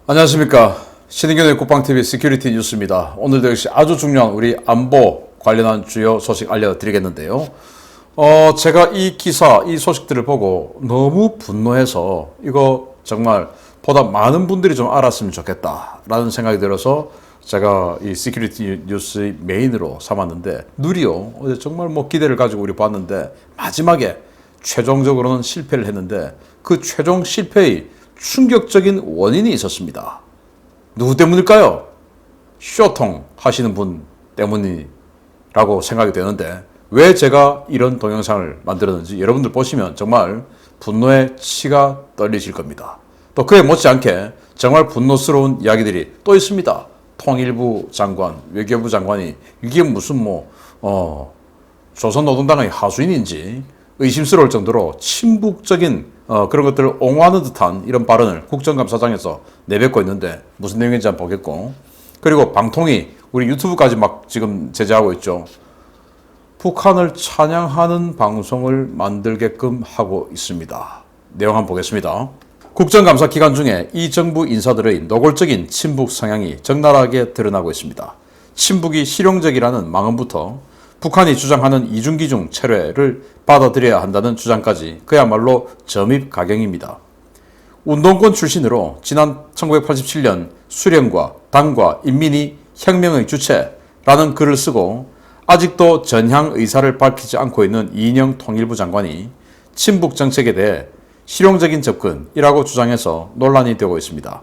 안녕하십니까. 신인경의 국방TV 시큐리티 뉴스입니다. 오늘도 역시 아주 중요한 우리 안보 관련한 주요 소식 알려드리겠는데요. 제가 이 기사, 이 소식들을 보고 너무 분노해서 이거 정말 보다 많은 분들이 좀 알았으면 좋겠다라는 생각이 들어서 제가 이 시큐리티 뉴스의 메인으로 삼았는데 누리요. 어제 정말 기대를 가지고 우리 봤는데 마지막에 최종적으로는 실패를 했는데 그 최종 실패의 충격적인 원인이 있었습니다. 누구 때문일까요? 쇼통 하시는 분 때문이라고 생각이 되는데 왜 제가 이런 동영상을 만들었는지 여러분들 보시면 정말 분노의 치가 떨리실 겁니다. 또 그에 못지않게 정말 분노스러운 이야기들이 또 있습니다. 통일부 장관, 외교부 장관이 이게 무슨 조선노동당의 하수인인지 의심스러울 정도로 친북적인 그런 것들을 옹호하는 듯한 이런 발언을 국정감사장에서 내뱉고 있는데 무슨 내용인지 한번 보겠고, 그리고 방통위 우리 유튜브까지 막 지금 제재하고 있죠. 북한을 찬양하는 방송을 만들게끔 하고 있습니다. 내용 한번 보겠습니다. 국정감사 기간 중에 이 정부 인사들의 노골적인 친북 성향이 적나라하게 드러나고 있습니다. 친북이 실용적이라는 망언부터 북한이 주장하는 이중기중 철회를 받아들여야 한다는 주장까지 그야말로 점입가경입니다. 운동권 출신으로 지난 1987년 수령과 당과 인민이 혁명의 주체라는 글을 쓰고 아직도 전향 의사를 밝히지 않고 있는 이인영 통일부 장관이 친북 정책에 대해 실용적인 접근이라고 주장해서 논란이 되고 있습니다.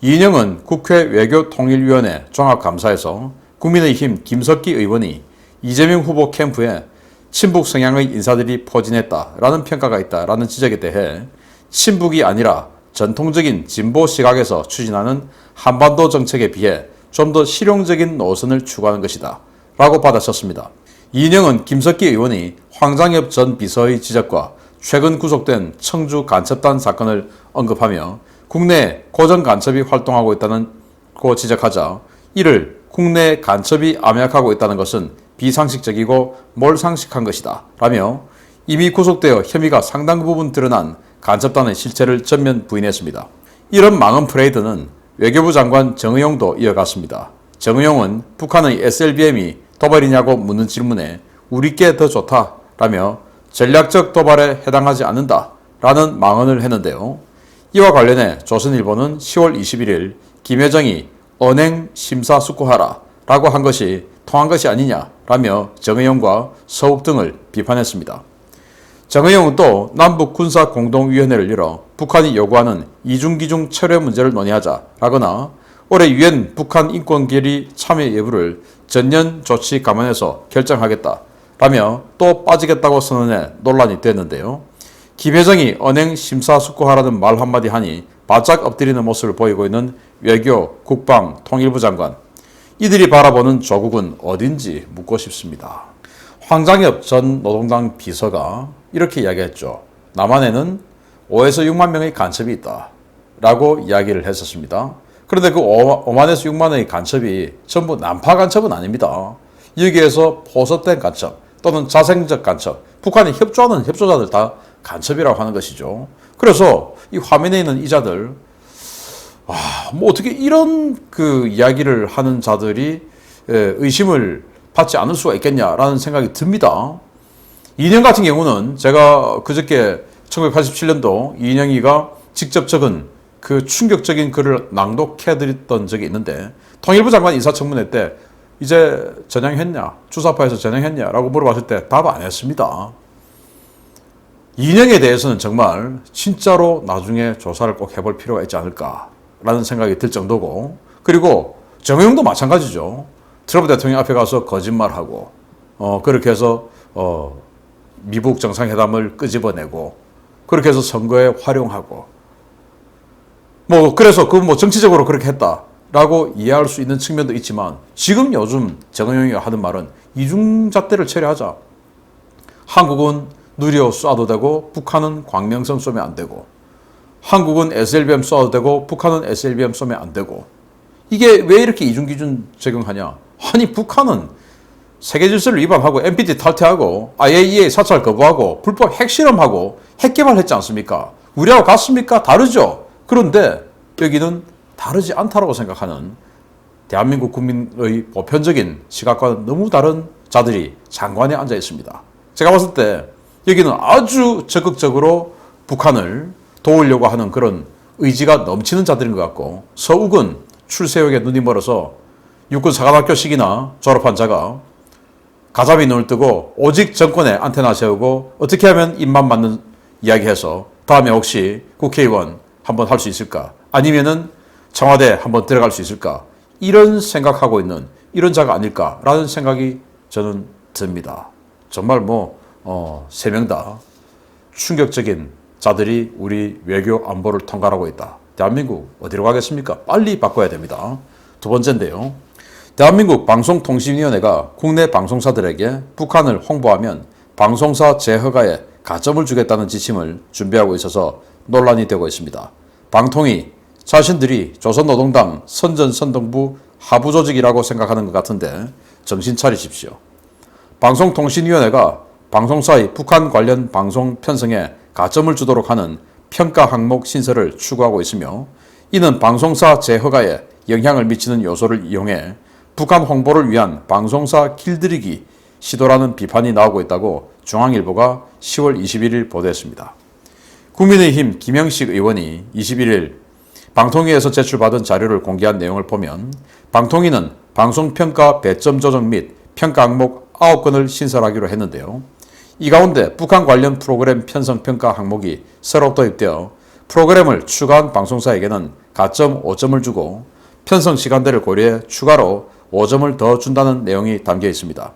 이인영은 국회 외교통일위원회 종합감사에서 국민의힘 김석기 의원이 이재명 후보 캠프에 친북 성향의 인사들이 포진했다라는 평가가 있다라는 지적에 대해 친북이 아니라 전통적인 진보 시각에서 추진하는 한반도 정책에 비해 좀 더 실용적인 노선을 추구하는 것이다 라고 받아쳤습니다. 이인영은 김석기 의원이 황장엽 전 비서의 지적과 최근 구속된 청주 간첩단 사건을 언급하며 국내 고정 간첩이 활동하고 있다고 지적하자 이를 국내 간첩이 암약하고 있다는 것은 비상식적이고 몰상식한 것이다 라며 이미 구속되어 혐의가 상당 부분 드러난 간첩단의 실체를 전면 부인했습니다. 이런 망언 프레이드는 외교부 장관 정의용도 이어갔습니다. 정의용은 북한의 SLBM이 도발이냐고 묻는 질문에 우리께 더 좋다 라며 전략적 도발에 해당하지 않는다 라는 망언을 했는데요. 이와 관련해 조선일보는 10월 21일 김여정이 언행 심사숙고하라 라고 한 것이 통한 것이 아니냐 라며 정의용과 서욱 등을 비판했습니다. 정의용은 또 남북군사공동위원회를 열어 북한이 요구하는 이중기중 철회 문제를 논의하자 라거나 올해 유엔 북한 인권결의 참여 여부를 전면 조치 감안해서 결정하겠다 라며 또 빠지겠다고 선언해 논란이 됐는데요. 김여정이 언행 심사숙고하라는 말 한마디 하니 바짝 엎드리는 모습을 보이고 있는 외교, 국방, 통일부 장관, 이들이 바라보는 조국은 어딘지 묻고 싶습니다. 황장엽 전 노동당 비서가 이렇게 이야기했죠. 남한에는 5에서 6만 명의 간첩이 있다 라고 이야기를 했었습니다. 그런데 그 5만에서 6만의 간첩이 전부 난파 간첩은 아닙니다. 여기에서 포섭된 간첩 또는 자생적 간첩, 북한이 협조하는 협조자들 다 간첩이라고 하는 것이죠. 그래서 이 화면에 있는 이자들 어떻게 이런 이야기를 하는 자들이 의심을 받지 않을 수가 있겠냐라는 생각이 듭니다. 이인영 같은 경우는 제가 그저께 1987년도 이인영이가 직접 적은 그 충격적인 글을 낭독해드렸던 적이 있는데 통일부 장관 인사청문회 때 이제 전향했냐, 주사파에서 전향했냐라고 물어봤을 때 답 안 했습니다. 이인영에 대해서는 정말 진짜로 나중에 조사를 꼭 해볼 필요가 있지 않을까 라는 생각이 들 정도고, 그리고 정의용도 마찬가지죠. 트럼프 대통령 앞에 가서 거짓말하고 그렇게 해서 미북 정상회담을 끄집어내고 그렇게 해서 선거에 활용하고 그래서 정치적으로 그렇게 했다라고 이해할 수 있는 측면도 있지만 지금 요즘 정의용이 하는 말은 이중잣대를 처리하자. 한국은 누리호 쏴도 되고 북한은 광명성 쏘면 안 되고, 한국은 SLBM 쏴도 되고 북한은 SLBM 쏘면 안 되고, 이게 왜 이렇게 이중기준 적용하냐? 아니 북한은 세계질서를 위반하고 NPT 탈퇴하고 IAEA 사찰 거부하고 불법 핵실험하고 핵개발했지 않습니까? 우리하고 같습니까? 다르죠. 그런데 여기는 다르지 않다라고 생각하는 대한민국 국민의 보편적인 시각과는 너무 다른 자들이 장관에 앉아 있습니다. 제가 봤을 때 여기는 아주 적극적으로 북한을 도우려고 하는 그런 의지가 넘치는 자들인 것 같고, 서욱은 출세역에 눈이 멀어서 육군사관학교식이나 졸업한 자가 가자미 눈을 뜨고 오직 정권에 안테나 세우고 어떻게 하면 입만 맞는 이야기해서 다음에 혹시 국회의원 한번 할 수 있을까? 아니면은 청와대 한번 들어갈 수 있을까? 이런 생각하고 있는 이런 자가 아닐까라는 생각이 저는 듭니다. 정말 세 명 다 충격적인 자들이 우리 외교 안보를 통갈하고 있다. 대한민국 어디로 가겠습니까? 빨리 바꿔야 됩니다. 두 번째인데요. 대한민국 방송통신위원회가 국내 방송사들에게 북한을 홍보하면 방송사 재허가에 가점을 주겠다는 지침을 준비하고 있어서 논란이 되고 있습니다. 방통위 자신들이 조선노동당 선전선동부 하부 조직이라고 생각하는 것 같은데 정신 차리십시오. 방송통신위원회가 방송사의 북한 관련 방송 편성에 가점을 주도록 하는 평가 항목 신설을 추구하고 있으며, 이는 방송사 재허가에 영향을 미치는 요소를 이용해 북한 홍보를 위한 방송사 길들이기 시도라는 비판이 나오고 있다고 중앙일보가 10월 21일 보도했습니다. 국민의힘 김영식 의원이 21일 방통위에서 제출받은 자료를 공개한 내용을 보면, 방통위는 방송평가 배점 조정 및 평가 항목 9건을 신설하기로 했는데요. 이 가운데 북한 관련 프로그램 편성 평가 항목이 새로 도입되어 프로그램을 추가한 방송사에게는 가점 5점을 주고 편성 시간대를 고려해 추가로 5점을 더 준다는 내용이 담겨 있습니다.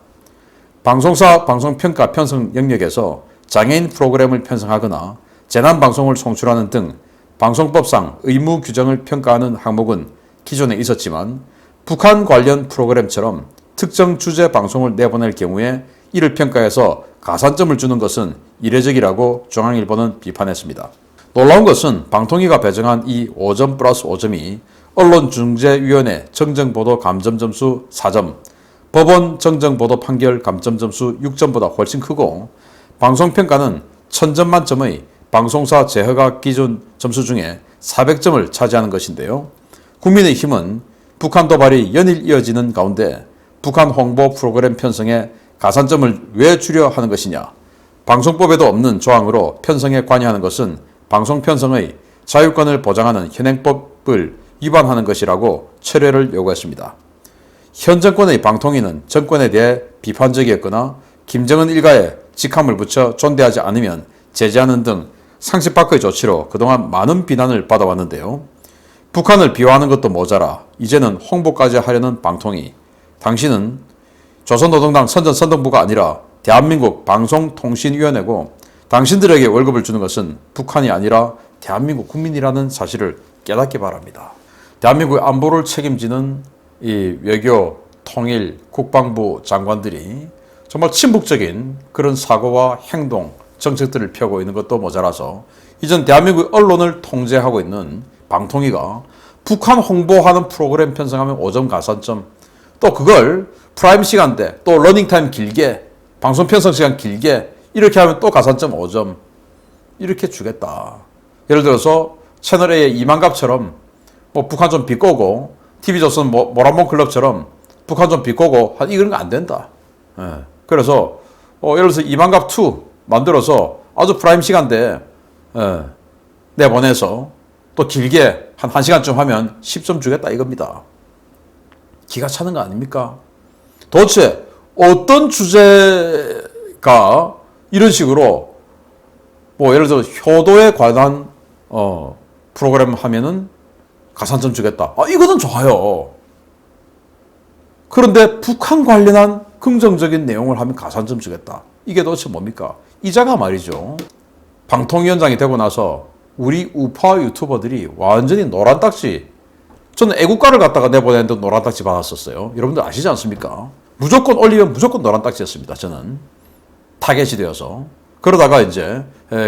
방송사 방송평가 편성 영역에서 장애인 프로그램을 편성하거나 재난방송을 송출하는 등 방송법상 의무 규정을 평가하는 항목은 기존에 있었지만, 북한 관련 프로그램처럼 특정 주제 방송을 내보낼 경우에 이를 평가해서 가산점을 주는 것은 이례적이라고 중앙일보는 비판했습니다. 놀라운 것은 방통위가 배정한 이 5점 플러스 5점이 언론중재위원회 정정보도 감점점수 4점, 법원 정정보도 판결 감점점수 6점보다 훨씬 크고, 방송평가는 1000점 만점의 방송사 재허가 기준 점수 중에 400점을 차지하는 것인데요. 국민의힘은 북한 도발이 연일 이어지는 가운데 북한 홍보 프로그램 편성에 가산점을 왜 주려 하는 것이냐, 방송법에도 없는 조항으로 편성에 관여하는 것은 방송 편성의 자유권을 보장하는 현행법을 위반하는 것이라고 철회를 요구했습니다. 현 정권의 방통위는 정권에 대해 비판적이었거나 김정은 일가에 직함을 붙여 존대하지 않으면 제재하는 등 상식 밖의 조치로 그동안 많은 비난을 받아왔는데요. 북한을 비호하는 것도 모자라 이제는 홍보까지 하려는 방통위, 당신은 조선노동당 선전선동부가 아니라 대한민국 방송통신위원회고, 당신들에게 월급을 주는 것은 북한이 아니라 대한민국 국민이라는 사실을 깨닫기 바랍니다. 대한민국의 안보를 책임지는 이 외교, 통일, 국방부 장관들이 정말 친북적인 그런 사고와 행동, 정책들을 펴고 있는 것도 모자라서 이전 대한민국 언론을 통제하고 있는 방통위가 북한 홍보하는 프로그램 편성하면 5점 가산점, 또 그걸 프라임 시간대, 또 러닝타임 길게, 방송 편성 시간 길게 이렇게 하면 또 가산점 5점 이렇게 주겠다. 예를 들어서 채널A의 이만갑처럼 북한 좀 비꼬고, TV조선 모란봉 클럽처럼 북한 좀 비꼬고 이런 거 안 된다. 예. 그래서 예를 들어서 이만갑2 만들어서 아주 프라임 시간대에 내보내서 또 길게 한 1시간쯤 하면 10점 주겠다 이겁니다. 기가 차는 거 아닙니까? 도대체 어떤 주제가 이런 식으로 예를 들어 효도에 관한 프로그램 하면은 가산점 주겠다. 이거는 좋아요. 그런데 북한 관련한 긍정적인 내용을 하면 가산점 주겠다. 이게 도대체 뭡니까? 이자가 말이죠. 방통위원장이 되고 나서 우리 우파 유튜버들이 완전히 노란 딱지, 저는 애국가를 갖다가 내보내는데 노란 딱지 받았었어요. 여러분들 아시지 않습니까? 무조건 올리면 무조건 노란 딱지였습니다. 저는 타겟이 되어서. 그러다가 이제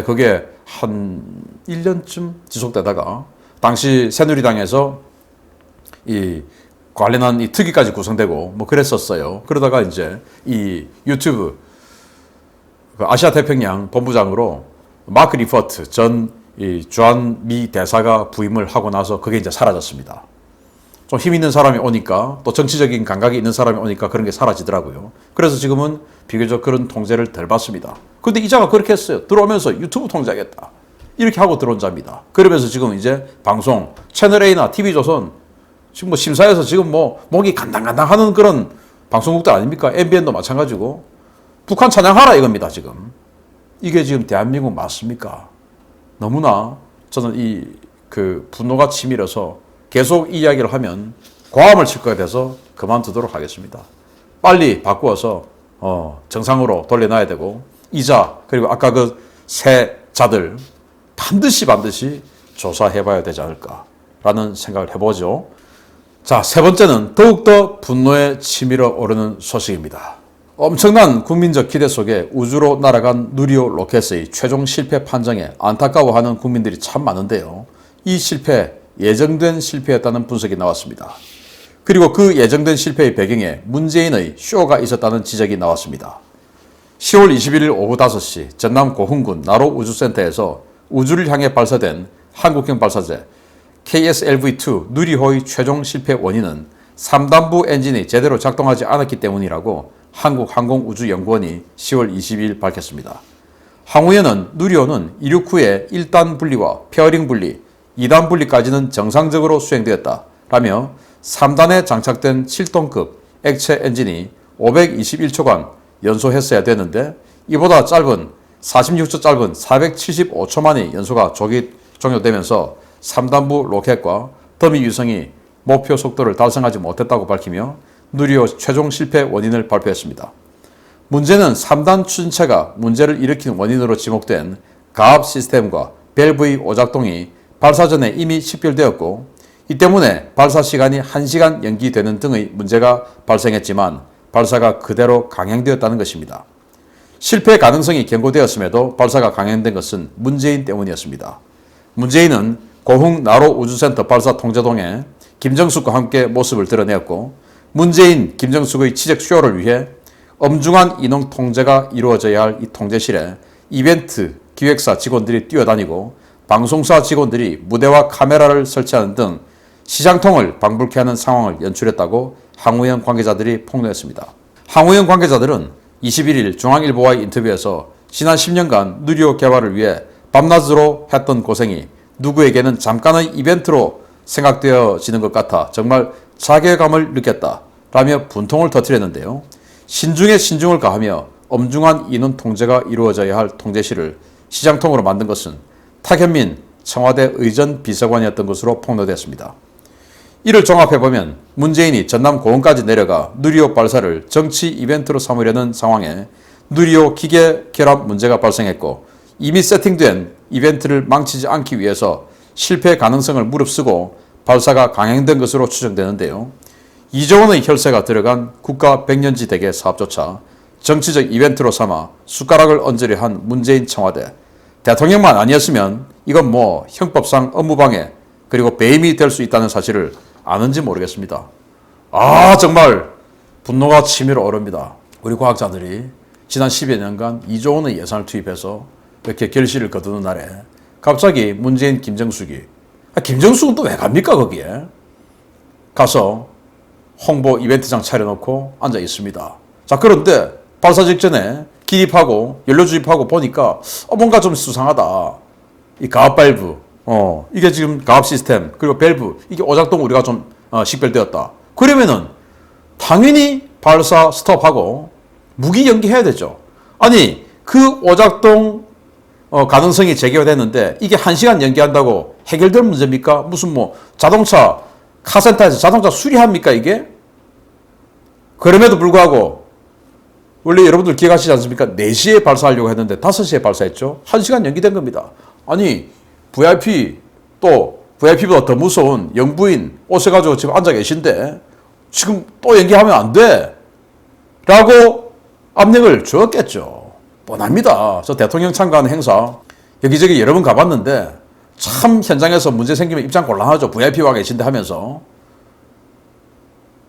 그게 한 1년쯤 지속되다가 당시 새누리당에서 이 관련한 이 특위까지 구성되고 그랬었어요. 그러다가 이제 이 유튜브 아시아 태평양 본부장으로 마크 리퍼트 전 이 주한 미 대사가 부임을 하고 나서 그게 이제 사라졌습니다. 좀 힘 있는 사람이 오니까 또 정치적인 감각이 있는 사람이 오니까 그런 게 사라지더라고요. 그래서 지금은 비교적 그런 통제를 덜 받습니다. 근데 이자가 그렇게 했어요. 들어오면서 유튜브 통제하겠다. 이렇게 하고 들어온 자입니다. 그러면서 지금 이제 방송, 채널A나 TV조선 지금 뭐 심사에서 지금 뭐 목이 간당간당 하는 그런 방송국들 아닙니까? MBN도 마찬가지고. 북한 찬양하라 이겁니다, 지금. 이게 지금 대한민국 맞습니까? 너무나 저는 이 분노가 치밀어서 계속 이 이야기를 하면 고함을 칠 거에 대해서 그만두도록 하겠습니다. 빨리 바꾸어서 정상으로 돌려놔야 되고 이자 그리고 아까 그 세자들 반드시 조사해봐야 되지 않을까라는 생각을 해보죠. 자, 세 번째는 더욱더 분노에 치밀어 오르는 소식입니다. 엄청난 국민적 기대 속에 우주로 날아간 누리호 로켓의 최종 실패 판정에 안타까워하는 국민들이 참 많은데요. 이 실패, 예정된 실패였다는 분석이 나왔습니다. 그리고 그 예정된 실패의 배경에 문재인의 쇼가 있었다는 지적이 나왔습니다. 10월 21일 오후 5시 전남 고흥군 나로 우주센터에서 우주를 향해 발사된 한국형 발사체 KSLV-2 누리호의 최종 실패 원인은 3단부 엔진이 제대로 작동하지 않았기 때문이라고 한국항공우주연구원이 10월 22일 밝혔습니다. 항우연은 누리호는 이륙 후에 1단 분리와 페어링 분리, 2단 분리까지는 정상적으로 수행되었다 라며 3단에 장착된 7톤급 액체 엔진이 521초간 연소했어야 되는데 이보다 짧은 46초 짧은 475초 만에 연소가 종료되면서 3단부 로켓과 더미 위성이 목표 속도를 달성하지 못했다고 밝히며 누리호 최종 실패 원인을 발표했습니다. 문제는 3단 추진체가 문제를 일으킨 원인으로 지목된 가압 시스템과 밸브의 오작동이 발사 전에 이미 식별되었고 이 때문에 발사 시간이 1시간 연기되는 등의 문제가 발생했지만 발사가 그대로 강행되었다는 것입니다. 실패 가능성이 경고되었음에도 발사가 강행된 것은 문재인 때문이었습니다. 문재인은 고흥 나로 우주센터 발사 통제동에 김정숙과 함께 모습을 드러내었고 문재인, 김정숙의 치적 쇼를 위해 엄중한 인원 통제가 이루어져야 할 이 통제실에 이벤트 기획사 직원들이 뛰어다니고 방송사 직원들이 무대와 카메라를 설치하는 등 시장통을 방불케 하는 상황을 연출했다고 항우연 관계자들이 폭로했습니다. 항우연 관계자들은 21일 중앙일보와의 인터뷰에서 지난 10년간 누리호 개발을 위해 밤낮으로 했던 고생이 누구에게는 잠깐의 이벤트로 생각되어지는 것 같아 정말 자괴감을 느꼈다 라며 분통을 터뜨렸는데요. 신중에 신중을 가하며 엄중한 인원 통제가 이루어져야 할 통제실을 시장통으로 만든 것은 탁현민 청와대 의전 비서관이었던 것으로 폭로됐습니다. 이를 종합해보면 문재인이 전남 고흥까지 내려가 누리호 발사를 정치 이벤트로 삼으려는 상황에 누리호 기계 결합 문제가 발생했고 이미 세팅된 이벤트를 망치지 않기 위해서 실패 가능성을 무릅쓰고 발사가 강행된 것으로 추정되는데요. 2조 원의 혈세가 들어간 국가 백년지 대계 사업조차 정치적 이벤트로 삼아 숟가락을 얹으려 한 문재인 청와대. 대통령만 아니었으면 이건 뭐 형법상 업무방해 그리고 배임이 될 수 있다는 사실을 아는지 모르겠습니다. 정말 분노가 치밀어 오릅니다. 우리 과학자들이 지난 10여 년간 2조 원의 예산을 투입해서 이렇게 결실을 거두는 날에 갑자기 문재인, 김정숙이 김정숙은 또 왜 갑니까 거기에? 가서 홍보 이벤트장 차려놓고 앉아 있습니다. 자, 그런데 발사 직전에 기입하고 연료 주입하고 보니까 뭔가 좀 수상하다. 이 가압 밸브, 이게 지금 가압 시스템 그리고 밸브 이게 오작동 우리가 좀 식별되었다. 그러면은 당연히 발사 스톱하고 무기 연기해야 되죠. 아니 그 오작동 가능성이 제기가 됐는데 이게 1시간 연기한다고 해결될 문제입니까? 무슨 뭐 자동차 카센터에서 자동차 수리합니까 이게? 그럼에도 불구하고 원래 여러분들 기억하시지 않습니까? 4시에 발사하려고 했는데 5시에 발사했죠. 1시간 연기된 겁니다. 아니 VIP 또 VIP보다 더 무서운 영부인 오셔가지고 지금 앉아 계신데 지금 또 연기하면 안 돼 라고 압력을 주었겠죠. 뻔합니다. 저 대통령 참가하는 행사 여기저기 여러 번 가봤는데 참 현장에서 문제 생기면 입장 곤란하죠. VIP 와 계신데 하면서.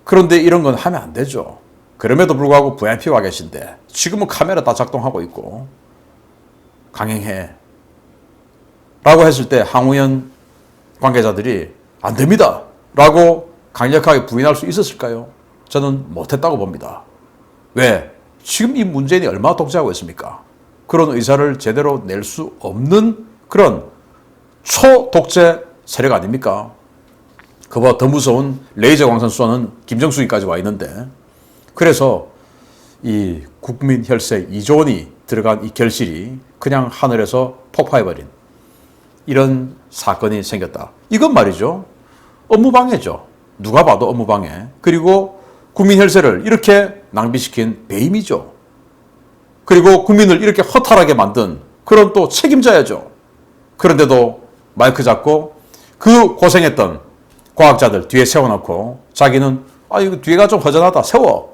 그런데 이런 건 하면 안 되죠. 그럼에도 불구하고 VIP 와 계신데 지금은 카메라 다 작동하고 있고 강행해 라고 했을 때 항우연 관계자들이 안 됩니다 라고 강력하게 부인할 수 있었을까요? 저는 못했다고 봅니다. 왜? 지금 이 문재인이 얼마나 독재하고 있습니까? 그런 의사를 제대로 낼 수 없는 그런 초독재 세력 아닙니까? 그보다 더 무서운 레이저 광선 쏘는 김정숙이까지 와 있는데, 그래서 이 국민 혈세 2조 원이 들어간 이 결실이 그냥 하늘에서 폭파해버린 이런 사건이 생겼다. 이건 말이죠, 업무방해죠. 누가 봐도 업무방해. 그리고 국민 혈세를 이렇게 낭비시킨 배임이죠. 그리고 국민을 이렇게 허탈하게 만든 그런 또 책임져야죠. 그런데도 마이크 잡고 그 고생했던 과학자들 뒤에 세워놓고 자기는 이거 뒤에가 좀 허전하다, 세워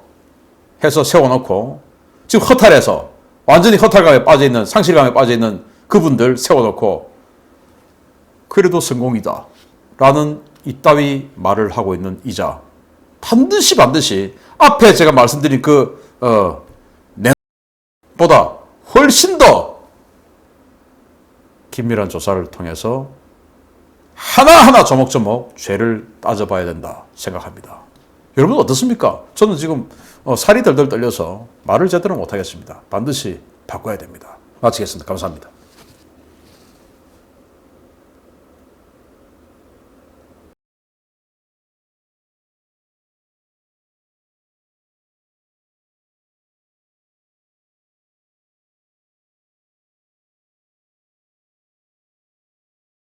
해서 세워놓고, 지금 허탈해서 완전히 허탈감에 빠져있는, 상실감에 빠져있는 그분들 세워놓고 그래도 성공이다 라는 이따위 말을 하고 있는 이자, 반드시 앞에 제가 말씀드린 보다 훨씬 더 긴밀한 조사를 통해서 하나하나 조목조목 죄를 따져봐야 된다 생각합니다. 여러분 어떻습니까? 저는 지금 살이 덜덜 떨려서 말을 제대로 못하겠습니다. 반드시 바꿔야 됩니다. 마치겠습니다. 감사합니다.